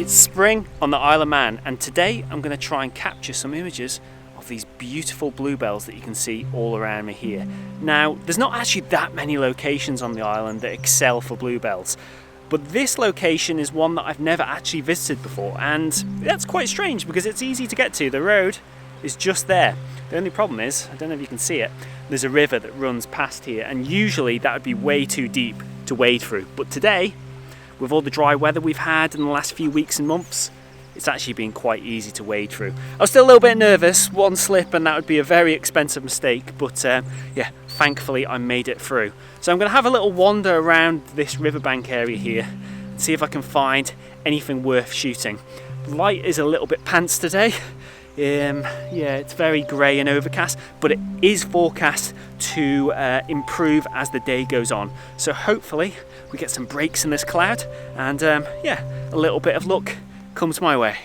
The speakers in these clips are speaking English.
It's spring on the Isle of Man, and today I'm going to try and capture some images of these beautiful bluebells that you can see all around me here. Now, there's not actually that many locations on the island that excel for bluebells, but this location is one that I've never actually visited before, and that's quite strange because it's easy to get to. The road is just there. The only problem is, I don't know if you can see it, there's a river that runs past here, and usually that would be way too deep to wade through, but today, with all the dry weather we've had in the last few weeks and months, it's actually been quite easy to wade through. I was still a little bit nervous, one slip and that would be a very expensive mistake, but yeah, thankfully I made it through. So I'm going to have a little wander around this riverbank area here and see if I can find anything worth shooting. The light is a little bit pants today. Yeah, it's very grey and overcast, but it is forecast to improve as the day goes on. So hopefully we get some breaks in this cloud and yeah, a little bit of luck comes my way.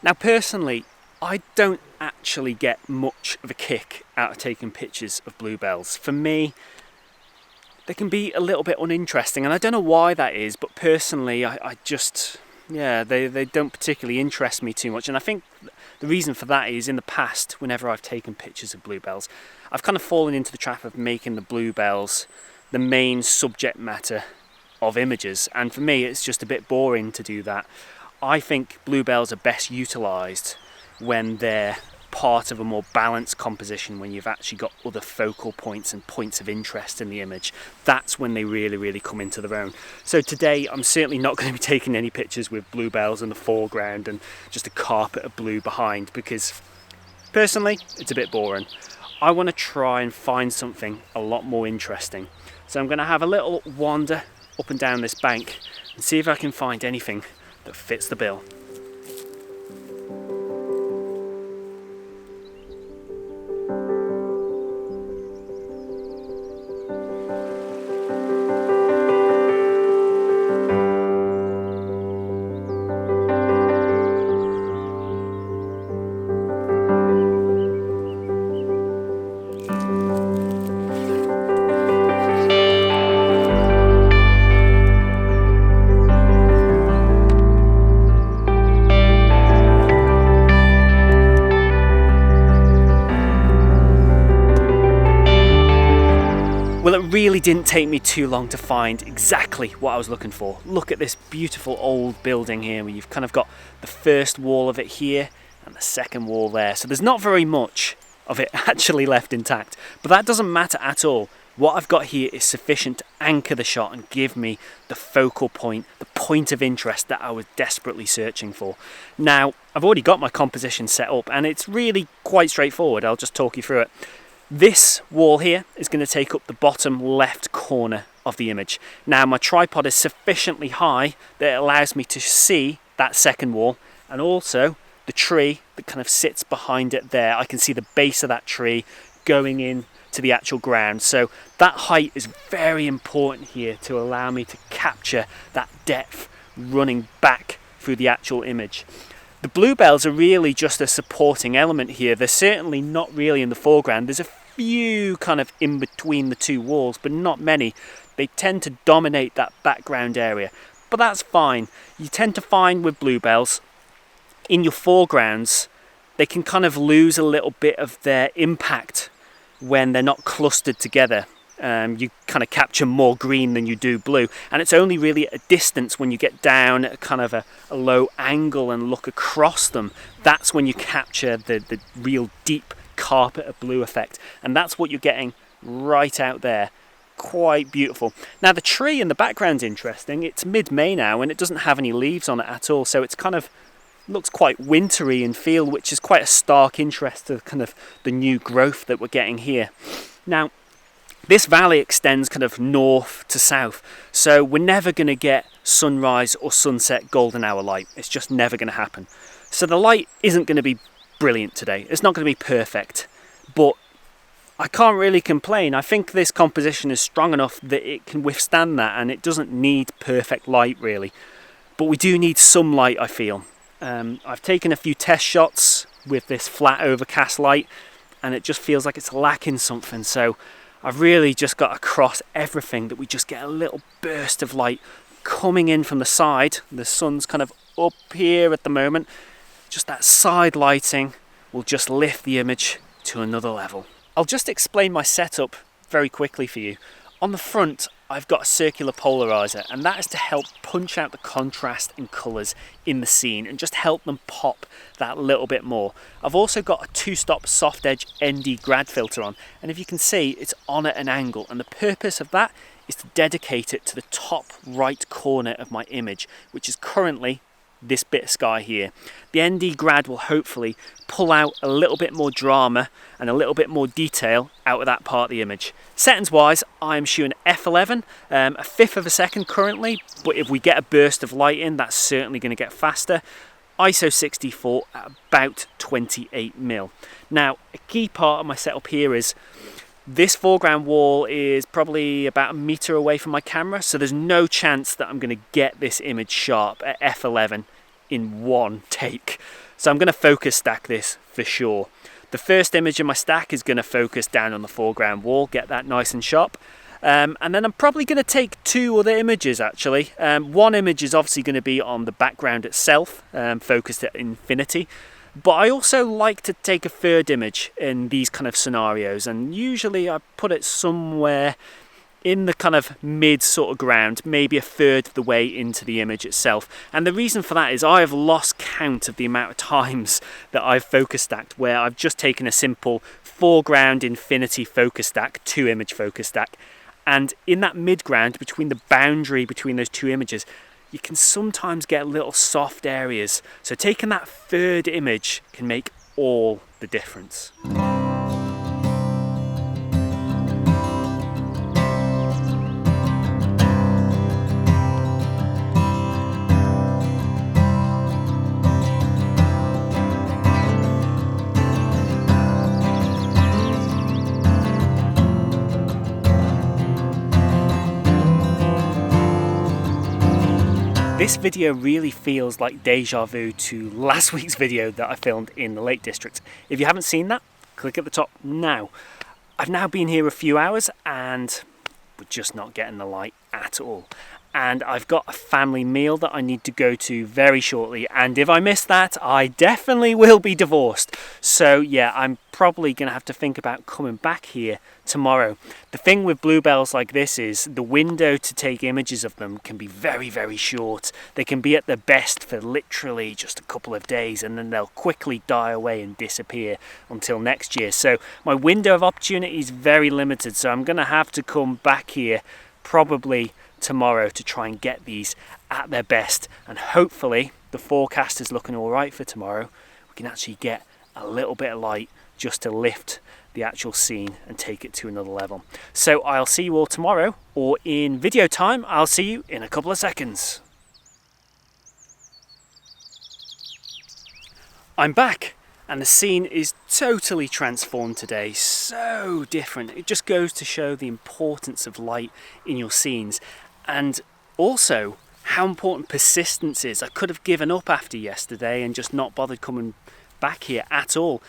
Now personally, I don't actually get much of a kick out of taking pictures of bluebells. For me, they can be a little bit uninteresting, and I don't know why that is, but personally I just, yeah, they don't particularly interest me too much. And I think the reason for that is in the past, whenever I've taken pictures of bluebells, I've kind of fallen into the trap of making the bluebells the main subject matter of images, and for me it's just a bit boring to do that. I think bluebells are best utilised when they're part of a more balanced composition, when you've actually got other focal points and points of interest in the image. That's when they really come into their own. So today I'm certainly not going to be taking any pictures with bluebells in the foreground and just a carpet of blue behind, because personally it's a bit boring. I want to try and find something a lot more interesting. So I'm going to have a little wander up and down this bank and see if I can find anything that fits the bill. Well, it really didn't take me too long to find exactly what I was looking for. Look at this beautiful old building here, where you've kind of got the first wall of it here and the second wall there. So there's not very much of it actually left intact, but that doesn't matter at all. What I've got here is sufficient to anchor the shot and give me the focal point, the point of interest that I was desperately searching for. Now, I've already got my composition set up and it's really quite straightforward. I'll just talk you through it. This wall here is going to take up the bottom left corner of the image. Now my tripod is sufficiently high that it allows me to see that second wall, and also the tree that kind of sits behind it there. I can see the base of that tree going in to the actual ground. So that height is very important here to allow me to capture that depth running back through the actual image. The bluebells are really just a supporting element here. They're certainly not really in the foreground. There's a few kind of in between the two walls, but not many. They tend to dominate that background area, but that's fine. You tend to find with bluebells, in your foregrounds, they can kind of lose a little bit of their impact when they're not clustered together. You kind of capture more green than you do blue, and it's only really at a distance when you get down at kind of a low angle and look across them, that's when you capture the real deep carpet of blue effect, and that's what you're getting right out there. Quite beautiful. Now the tree in the background's interesting. It's mid-May now and it doesn't have any leaves on it at all, so it's kind of looks quite wintry in feel, which is quite a stark interest to kind of the new growth that we're getting here. Now this valley extends kind of north to south, so we're never going to get sunrise or sunset golden hour light. It's just never going to happen. So the light isn't going to be brilliant today. It's not going to be perfect, but I can't really complain. I think this composition is strong enough that it can withstand that, and it doesn't need perfect light really. But we do need some light, I feel. I've taken a few test shots with this flat overcast light, and it just feels like it's lacking something. So I've really just got to cross everything that we just get a little burst of light coming in from the side. The sun's kind of up here at the moment, just that side lighting will just lift the image to another level. I'll just explain my setup very quickly for you. On the front, I've got a circular polariser, and that is to help punch out the contrast and colours in the scene and just help them pop that little bit more. I've also got a 2-stop soft edge ND Grad filter on, and if you can see, it's on at an angle, and the purpose of that is to dedicate it to the top right corner of my image, which is currently this bit of sky here. The ND Grad will hopefully pull out a little bit more drama and a little bit more detail out of that part of the image. Settings wise, I'm shooting f11, a fifth of a second currently, but if we get a burst of light in, that's certainly going to get faster. ISO 64 at about 28mm. Now, a key part of my setup here is this foreground wall is probably about a meter away from my camera, so there's no chance that I'm going to get this image sharp at f11 in one take. So I'm going to focus stack this for sure. The first image in my stack is going to focus down on the foreground wall, get that nice and sharp. And then I'm probably going to take 2 other images actually. One image is obviously going to be on the background itself, focused at infinity. But I also like to take a third image in these kind of scenarios, and usually I put it somewhere in the kind of mid sort of ground, maybe a third of the way into the image itself. And the reason for that is I have lost count of the amount of times that I've focus stacked where I've just taken a simple foreground infinity focus stack, 2 image focus stack, and in that mid ground between the boundary between those 2 images, you can sometimes get little soft areas. So taking that third image can make all the difference. This video really feels like deja vu to last week's video that I filmed in the Lake District. If you haven't seen that, click at the top now. I've now been here a few hours and we're just not getting the light at all. And I've got a family meal that I need to go to very shortly, and if I miss that, I definitely will be divorced. So yeah, I'm probably going to have to think about coming back here tomorrow. The thing with bluebells like this is the window to take images of them can be very, very short. They can be at their best for literally just a couple of days, and then they'll quickly die away and disappear until next year. So my window of opportunity is very limited, so I'm going to have to come back here probably tomorrow to try and get these at their best, and hopefully the forecast is looking all right for tomorrow. We can actually get a little bit of light just to lift the actual scene and take it to another level. So I'll see you all tomorrow, or in video time I'll see you in a couple of seconds. I'm back, and the scene is totally transformed today, so different. It just goes to show the importance of light in your scenes, and also how important persistence is. I could have given up after yesterday and just not bothered coming back here at all,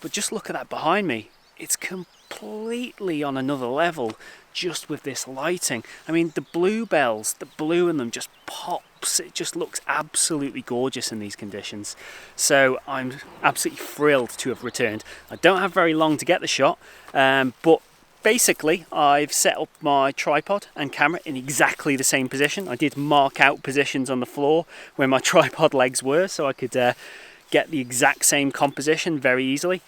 but just look at that behind me. It's completely on another level just with this lighting. I mean, the bluebells, the blue in them just pops. It just looks absolutely gorgeous in these conditions. So I'm absolutely thrilled to have returned. I don't have very long to get the shot, but basically I've set up my tripod and camera in exactly the same position. I did mark out positions on the floor where my tripod legs were, so I could get the exact same composition very easily.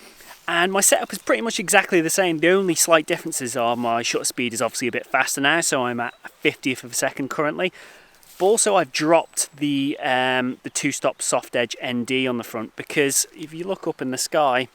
And my setup is pretty much exactly the same. The only slight differences are my shutter speed is obviously a bit faster now, so I'm at a 50th of a second currently. But also I've dropped the 2-stop soft edge ND on the front, because if you look up in the sky,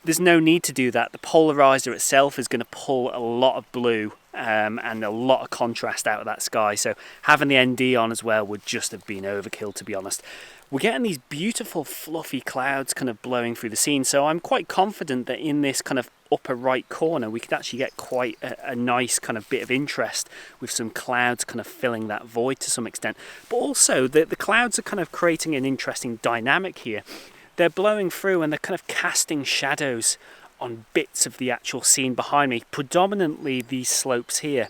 there's no need to do that. The polariser itself is going to pull a lot of blue and a lot of contrast out of that sky, so having the ND on as well would just have been overkill, to be honest. We're getting these beautiful fluffy clouds kind of blowing through the scene, so I'm quite confident that in this kind of upper right corner we could actually get quite a nice kind of bit of interest with some clouds kind of filling that void to some extent. But also the clouds are kind of creating an interesting dynamic here. They're blowing through and they're kind of casting shadows on bits of the actual scene behind me, predominantly these slopes here.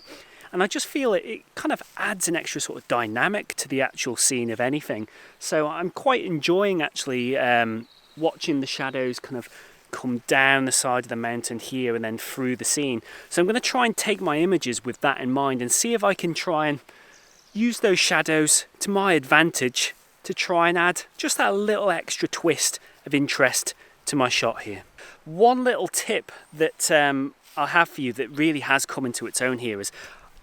and I just feel it kind of adds an extra sort of dynamic to the actual scene of anything. So I'm quite enjoying actually watching the shadows kind of come down the side of the mountain here and then through the scene. So I'm going to try and take my images with that in mind and see if I can try and use those shadows to my advantage to try and add just that little extra twist of interest to my shot here. One little tip that I have for you that really has come into its own here is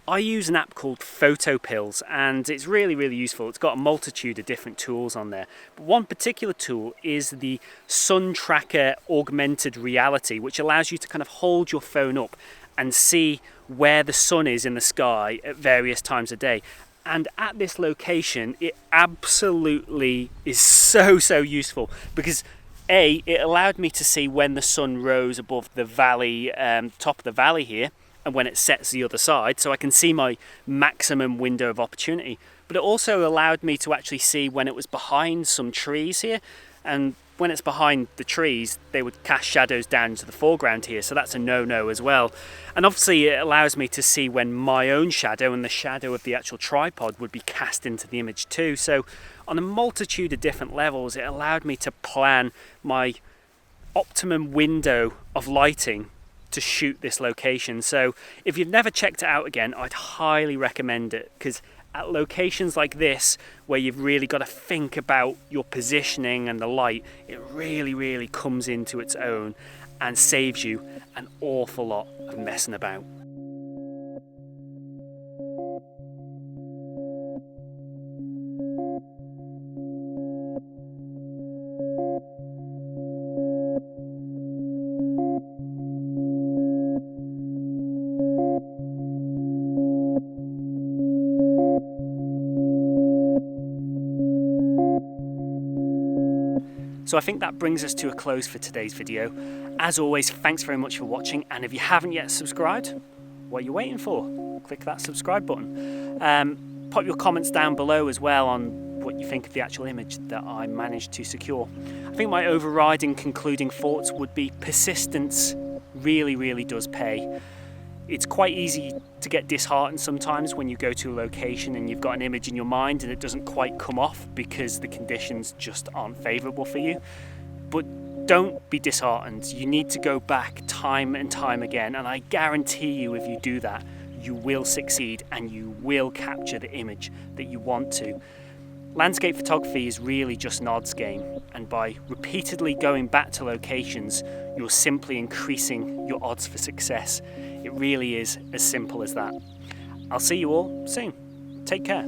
I use an app called Photo Pills, and it's really useful. It's got a multitude of different tools on there. But one particular tool is the Sun Tracker Augmented Reality, which allows you to kind of hold your phone up and see where the sun is in the sky at various times of day. And at this location, it absolutely is so useful because it allowed me to see when the sun rose above the valley, top of the valley here, and when it sets the other side, so I can see my maximum window of opportunity. But it also allowed me to actually see when it was behind some trees here, and when it's behind the trees, they would cast shadows down to the foreground here, so that's a no-no as well. And obviously it allows me to see when my own shadow and the shadow of the actual tripod would be cast into the image too. So on a multitude of different levels, it allowed me to plan my optimum window of lighting to shoot this location. So if you've never checked it out again, I'd highly recommend it, because at locations like this where you've really got to think about your positioning and the light, it really comes into its own and saves you an awful lot of messing about. So I think that brings us to a close for today's video. As always, thanks very much for watching, and if you haven't yet subscribed, what are you waiting for? Click that subscribe button. Pop your comments down below as well on what you think of the actual image that I managed to secure. I think my overriding concluding thoughts would be persistence really does pay. It's quite easy to get disheartened sometimes when you go to a location and you've got an image in your mind and it doesn't quite come off because the conditions just aren't favourable for you. But don't be disheartened. You need to go back time and time again, and I guarantee you if you do that, you will succeed and you will capture the image that you want to. Landscape photography is really just an odds game, and by repeatedly going back to locations, you're simply increasing your odds for success. It really is as simple as that. I'll see you all soon. Take care.